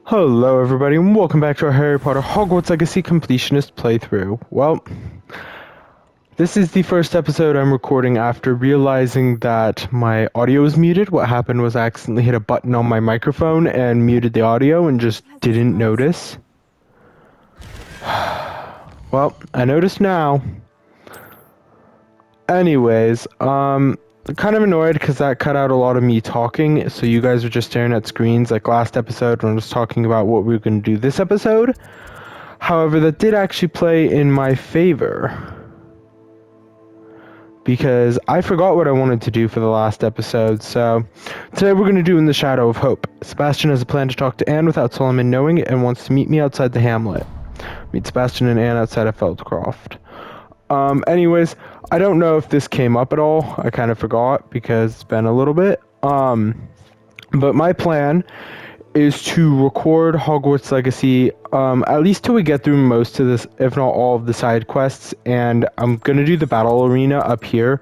Hello everybody and welcome back to our Harry Potter Hogwarts Legacy completionist playthrough. Well, this is the first episode I'm recording after realizing that my audio was muted. What happened was I accidentally hit a button on my microphone and muted the audio and just didn't notice. Well, I noticed now. Anyways, kind of annoyed because that cut out a lot of me talking, so you guys were just staring at screens like last episode when I was talking about what we were going to do this episode. However, that did actually play in my favor, because I forgot what I wanted to do for the last episode, so today we're going to do In the Shadow of Hope. Sebastian has a plan to talk to Anne without Solomon knowing it and wants to meet me outside the hamlet. Meet Sebastian and Anne outside of Feldcroft. Anyways, I don't know if this came up at all. I kind of forgot because it's been a little bit. But my plan is to record Hogwarts Legacy, at least till we get through most of this, if not all of the side quests, and I'm gonna do the battle arena up here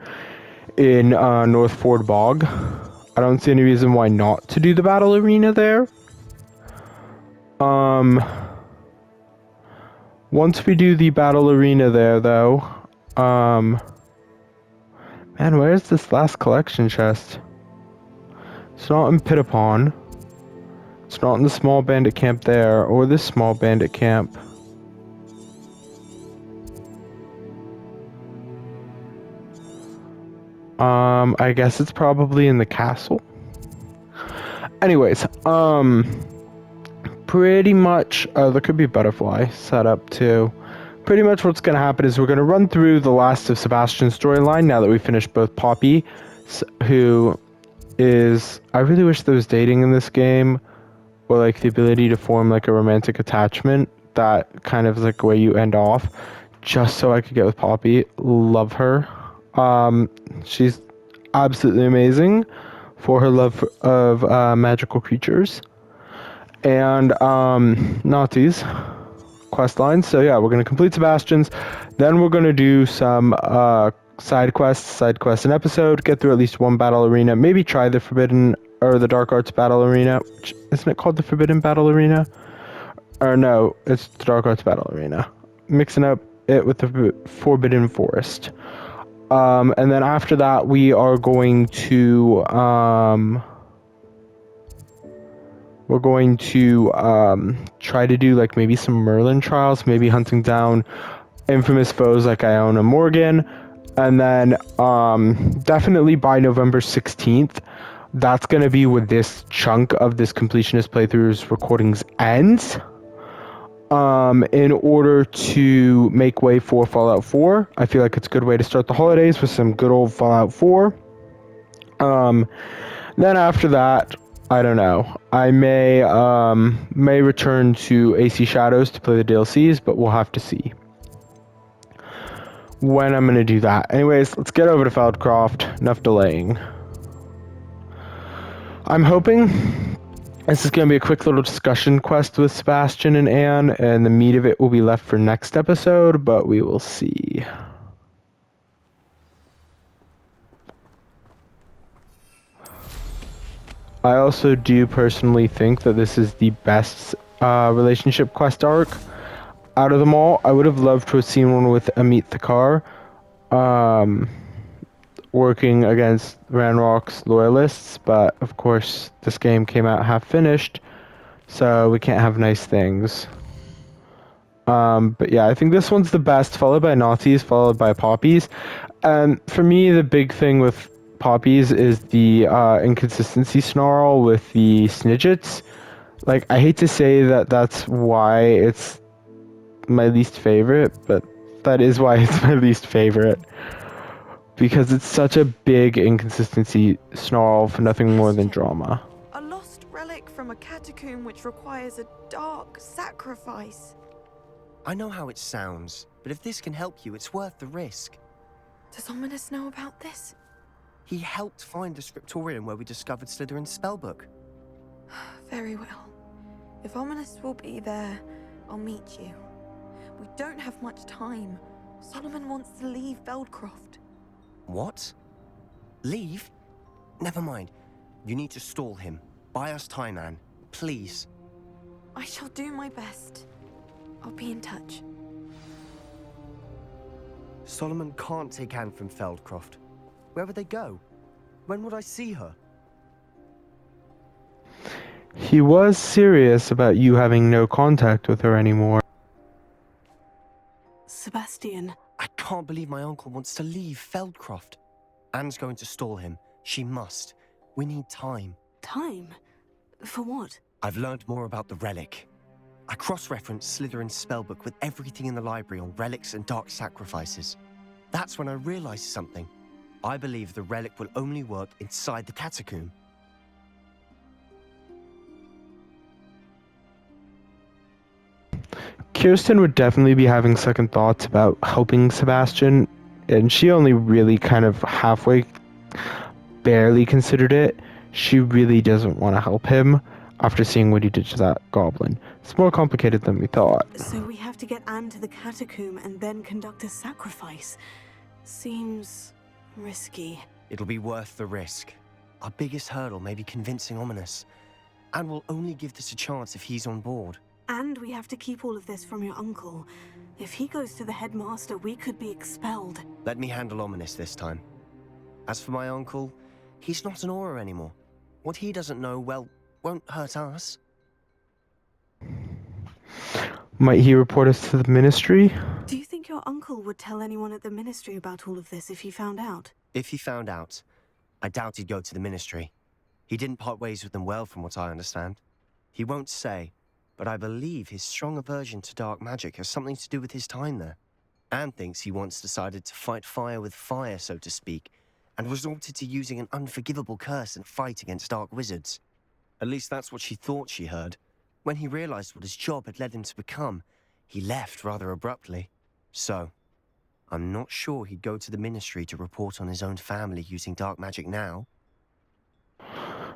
in North Ford Bog. I don't see any reason why not to do the battle arena there. Once we do the battle arena there, though, man, where's this last collection chest? It's not in Pitapon. It's not in the small bandit camp there, or this small bandit camp. I guess it's probably in the castle. Anyways, pretty much, there could be a butterfly set up too. Pretty much what's gonna happen is we're gonna run through the last of Sebastian's storyline now that we finished both Poppy, who is, I really wish there was dating in this game, or like the ability to form like a romantic attachment that kind of is like where you end off, just so I could get with Poppy. Love her. She's absolutely amazing for her love of magical creatures and Nazis quest lines. So yeah, we're gonna complete Sebastian's, then we're gonna do some side quest an episode, get through at least one battle arena, maybe try the Forbidden or the Dark Arts battle arena, which, isn't it called the Forbidden battle arena? Or no, it's the Dark Arts battle arena. Mixing up it with the Forbidden Forest. And then after that, we are going to try to do like maybe some Merlin trials, maybe hunting down infamous foes like Iona Morgan, and then definitely by November 16th, that's gonna be when this chunk of this completionist playthrough's recordings ends. In order to make way for Fallout 4. I feel like it's a good way to start the holidays with some good old Fallout 4. Then after that, I don't know. I may return to AC Shadows to play the DLCs, but we'll have to see when I'm gonna do that. Anyways, let's get over to Feldcroft. Enough delaying. I'm hoping this is going to be a quick little discussion quest with Sebastian and Anne, and the meat of it will be left for next episode, but we will see. I also do personally think that this is the best relationship quest arc out of them all. I would have loved to have seen one with Amit Thakar, working against Ranrock's loyalists, but of course this game came out half finished, so we can't have nice things. But yeah, I think this one's the best, followed by Nazis, followed by Poppies. And for me, the big thing with Poppies is the inconsistency snarl with the Snidgets. Like, I hate to say that that's why it's my least favorite, but that is why it's my least favorite. Because it's such a big inconsistency snarl for nothing more than drama. A lost relic from a catacomb which requires a dark sacrifice. I know how it sounds, but if this can help you, it's worth the risk. Does Ominous know about this? He helped find the scriptorium where we discovered Slytherin's spellbook. Very well. If Ominous will be there, I'll meet you. We don't have much time. Solomon wants to leave Feldcroft. What? Leave? Never mind. You need to stall him. Buy us time, Anne. Please. I shall do my best. I'll be in touch. Solomon can't take Anne from Feldcroft. Where would they go? When would I see her? He was serious about you having no contact with her anymore. Sebastian. I can't believe my uncle wants to leave Feldcroft. Anne's going to stall him. She must. We need time. Time? For what? I've learned more about the relic. I cross-referenced Slytherin's spellbook with everything in the library on relics and dark sacrifices. That's when I realized something. I believe the relic will only work inside the catacomb. Kirsten would definitely be having second thoughts about helping Sebastian, and she only really kind of halfway, barely considered it. She really doesn't want to help him after seeing what he did to that goblin. It's more complicated than we thought. So we have to get Anne to the catacomb and then conduct a sacrifice. Seems risky. It'll be worth the risk. Our biggest hurdle may be convincing Ominous. Anne will only give this a chance if he's on board. And we have to keep all of this from your uncle. If he goes to the headmaster, we could be expelled. Let me handle Ominous this time. As for my uncle, he's not an Auror anymore. What he doesn't know, well, won't hurt us. Might he report us to the ministry? Do you think your uncle would tell anyone at the ministry about all of this if he found out? If he found out, I doubt he'd go to the ministry. He didn't part ways with them well, from what I understand. He won't say, but I believe his strong aversion to dark magic has something to do with his time there. Anne thinks he once decided to fight fire with fire, so to speak, and resorted to using an unforgivable curse in a fight against dark wizards. At least that's what she thought she heard. When he realized what his job had led him to become, he left rather abruptly. So, I'm not sure he'd go to the ministry to report on his own family using dark magic now.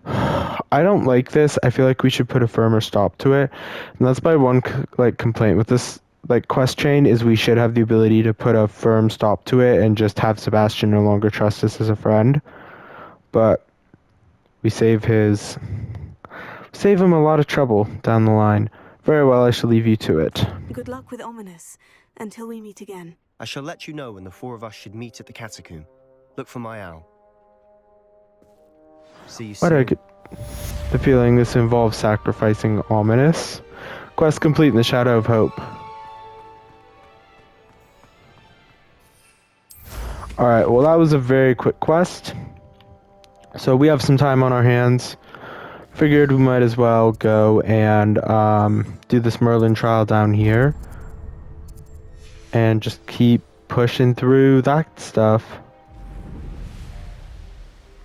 I don't like this. I feel like we should put a firmer stop to it. And that's my one complaint with this quest chain is we should have the ability to put a firm stop to it and just have Sebastian no longer trust us as a friend. But we save him a lot of trouble down the line. Very well, I shall leave you to it. Good luck with Ominous. Until we meet again. I shall let you know when the four of us should meet at the catacomb. Look for my owl. See you Why do I soon. get the feeling this involves sacrificing Ominous? Quest complete in the Shadow of Hope. Alright, well that was a very quick quest. So we have some time on our hands. Figured we might as well go and do this Merlin trial down here. And just keep pushing through that stuff.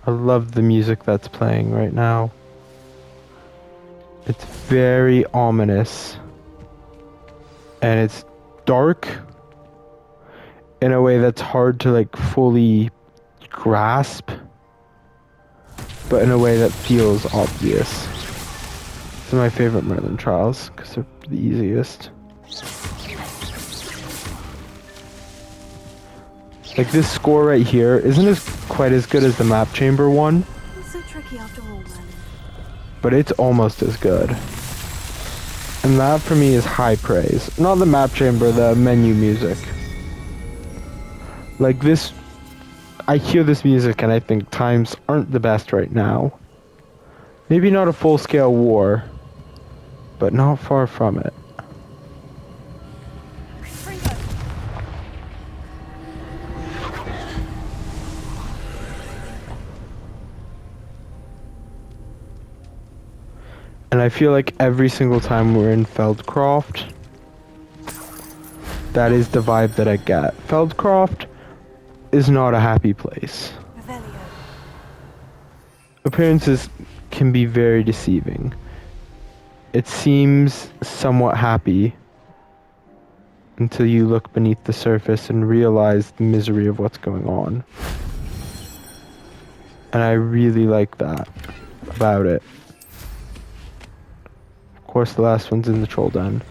I love the music that's playing right now. It's very ominous. And it's dark in a way that's hard to fully grasp, but in a way that feels obvious. These are my favorite Merlin trials because they're the easiest. This score right here isn't quite as good as the map chamber one, It's so tricky after all, then. but it's almost as good. And that for me is high praise. Not the map chamber, the menu music. This, I hear this music and I think times aren't the best right now. Maybe not a full-scale war, but not far from it. And I feel like every single time we're in Feldcroft, that is the vibe that I get. Feldcroft is not a happy place. Revelio. Appearances can be very deceiving. It seems somewhat happy until you look beneath the surface and realize the misery of what's going on. And I really like that about it. Of course, the last one's in the Troll Den.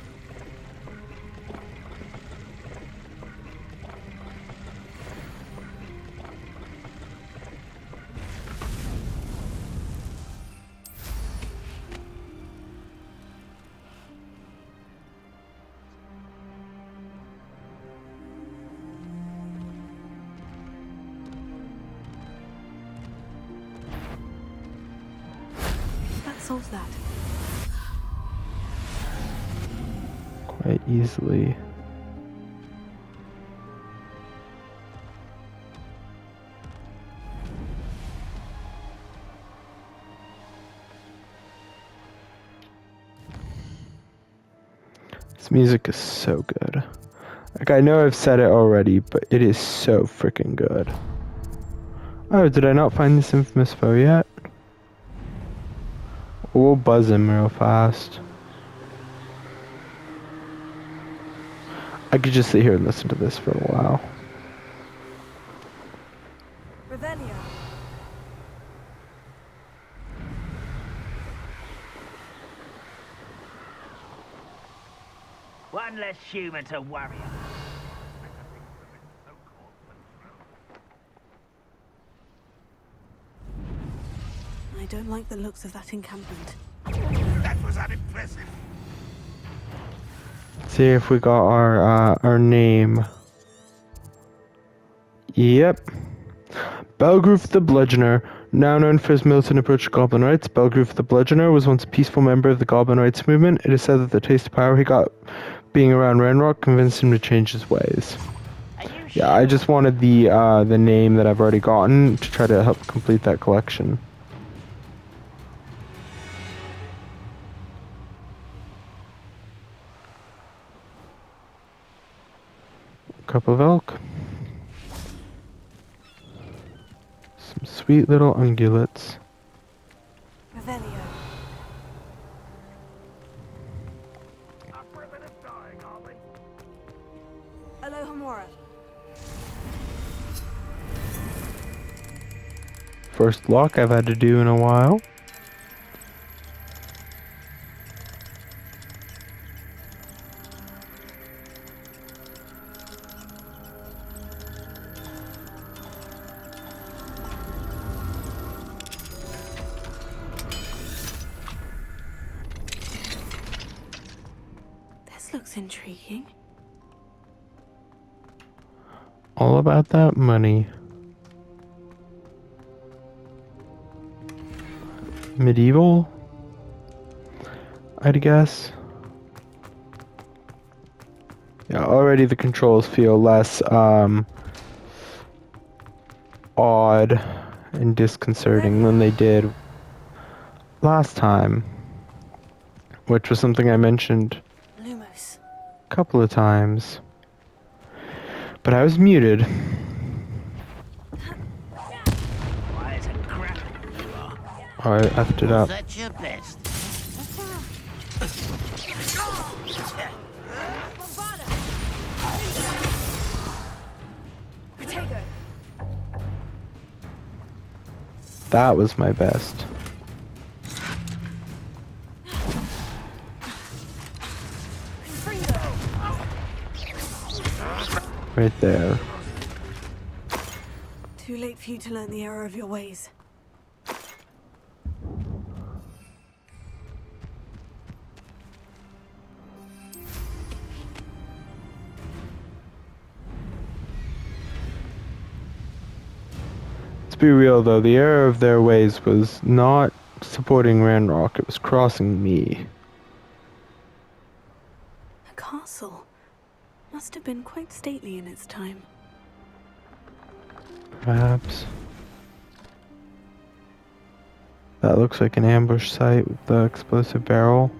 solves that. Quite easily. This music is so good. Like, I know I've said it already, but it is so freaking good. Oh, did I not find this infamous foe yet? We'll buzz him real fast. I could just sit here and listen to this for a while. Revelio. One less human to worry about. I don't like the looks of that encampment. That was unimpressive. See if we got our name. Yep. Belgroof the Bludgeoner. Now known for his militant approach to Goblin rights, Belgroof the Bludgeoner was once a peaceful member of the Goblin rights movement. It is said that the taste of power he got being around Ranrock convinced him to change his ways. Yeah, I just wanted the name that I've already gotten to try to help complete that collection. Cup of elk. Some sweet little ungulates. Revelio. Up for a bit of dying, are we? Alohomora. First lock I've had to do in a while. This looks intriguing. All about that money. Medieval, I'd guess. Yeah, already the controls feel less odd and disconcerting than they did last time, which was something I mentioned Lumos. a couple of times, but I was muted. Why is it crap you are? Oh, I effed it up. That's your best. Protego. That was my best. Right there. Too late for you to learn the error of your ways. Let's be real though, the error of their ways was not supporting Ranrock, it was crossing me. A castle. Must have been quite stately in its time. Perhaps. That looks like an ambush site with the explosive barrel.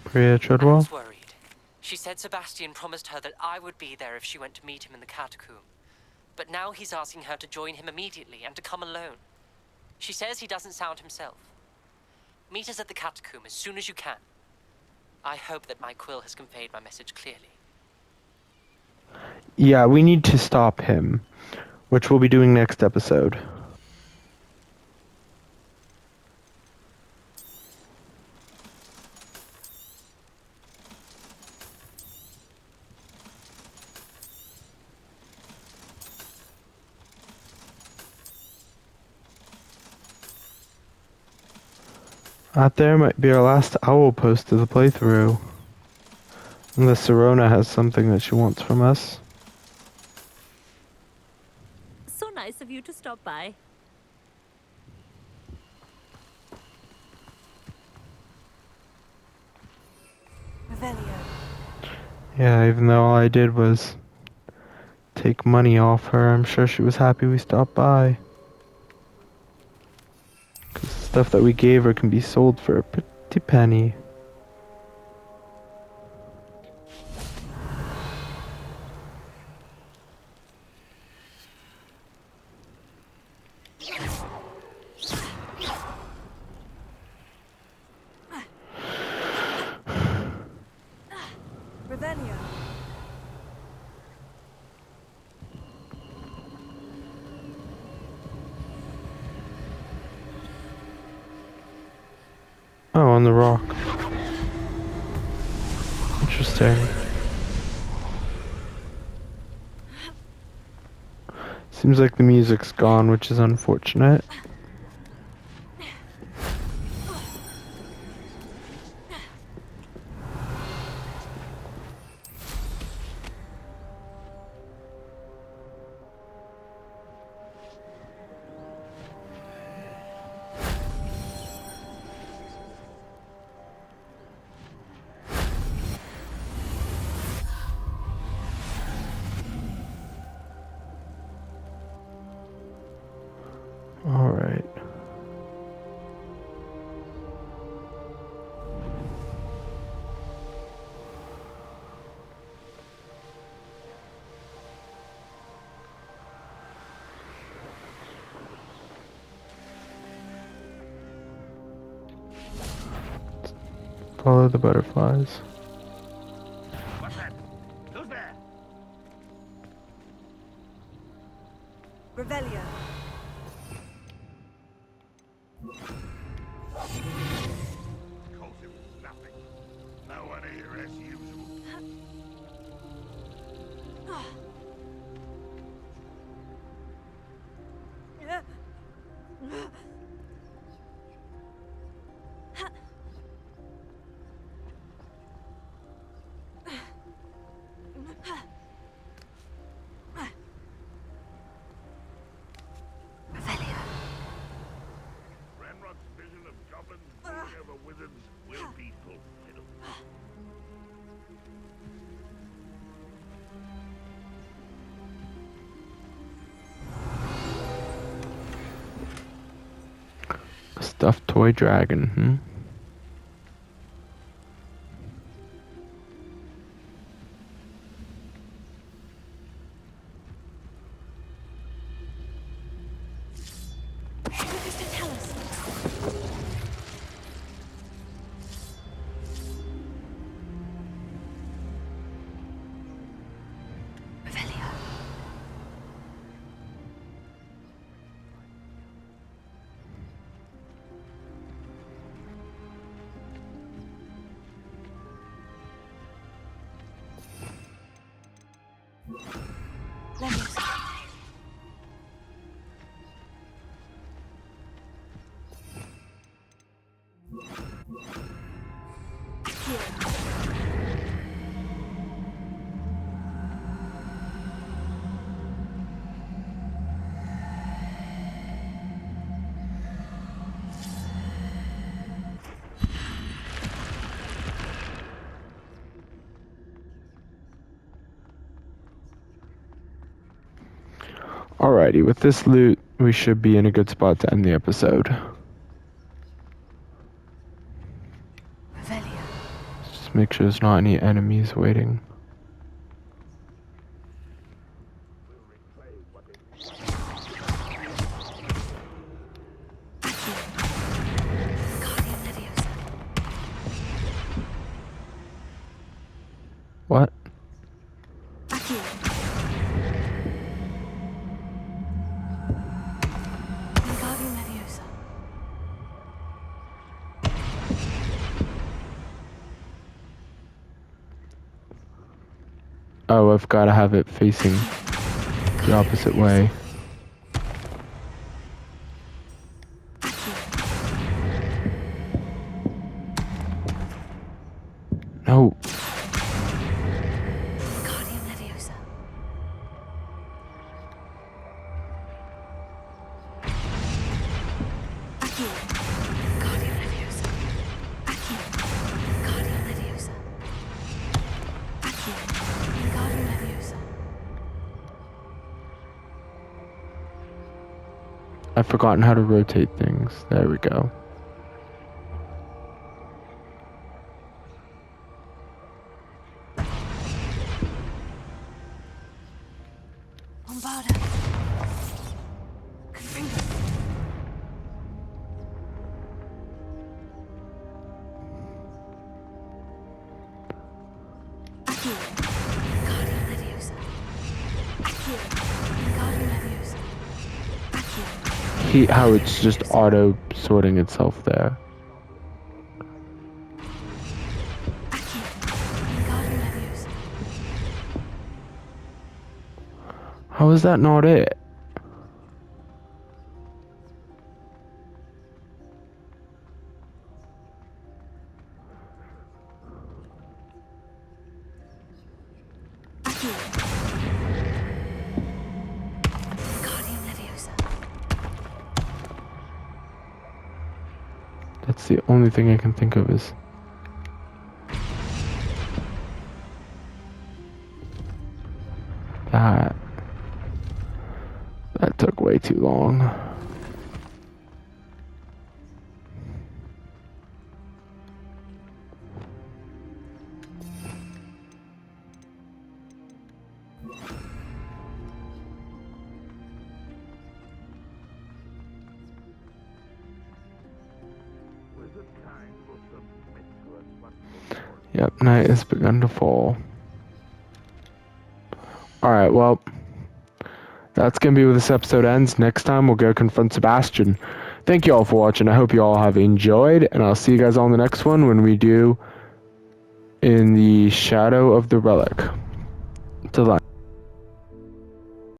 Priya Treadwell? I was worried. She said Sebastian promised her that I would be there if she went to meet him in the catacomb. But now he's asking her to join him immediately and to come alone. She says he doesn't sound himself. Meet us at the catacomb as soon as you can. I hope that my quill has conveyed my message clearly. Yeah, we need to stop him, which we'll be doing next episode. That there might be our last owl post of the playthrough. Unless Serona has something that she wants from us. So nice of you to stop by. Revelio. Yeah, even though all I did was take money off her, I'm sure she was happy we stopped by. 'Cause the stuff that we gave her can be sold for a pretty penny. Revelio. Oh, on the rock. Interesting. Seems like the music's gone, which is unfortunate. Alright. Follow the butterflies. What's that? Who's there? Revelio. Of course it was nothing. No one here as usual. Ranrock's vision of goblins ruling over wizards will be fulfilled. A stuffed toy dragon, What does it tell us? Revelio. Leviosa. Alrighty, with this loot, we should be in a good spot to end the episode. Revelio. Just make sure there's not any enemies waiting. Guardian Leviosa. What? Accio. Guardian Leviosa. Oh, I've got to have it facing the opposite way. No. I've forgotten how to rotate things. There we go. Bombarda. Confringo. Accio. Guardian Leviosa. Accio. Guardian Leviosa. Accio. How it's just auto sorting itself there. Accio. Guardian Leviosa. How is that not it? Accio. Guardian Leviosa. That's the only thing I can think of is... That took way too long. Yep, night has begun to fall. Alright, well, that's going to be where this episode ends. Next time, we'll go confront Sebastian. Thank you all for watching. I hope you all have enjoyed, and I'll see you guys on the next one when we do In the Shadow of the Relic. Till then.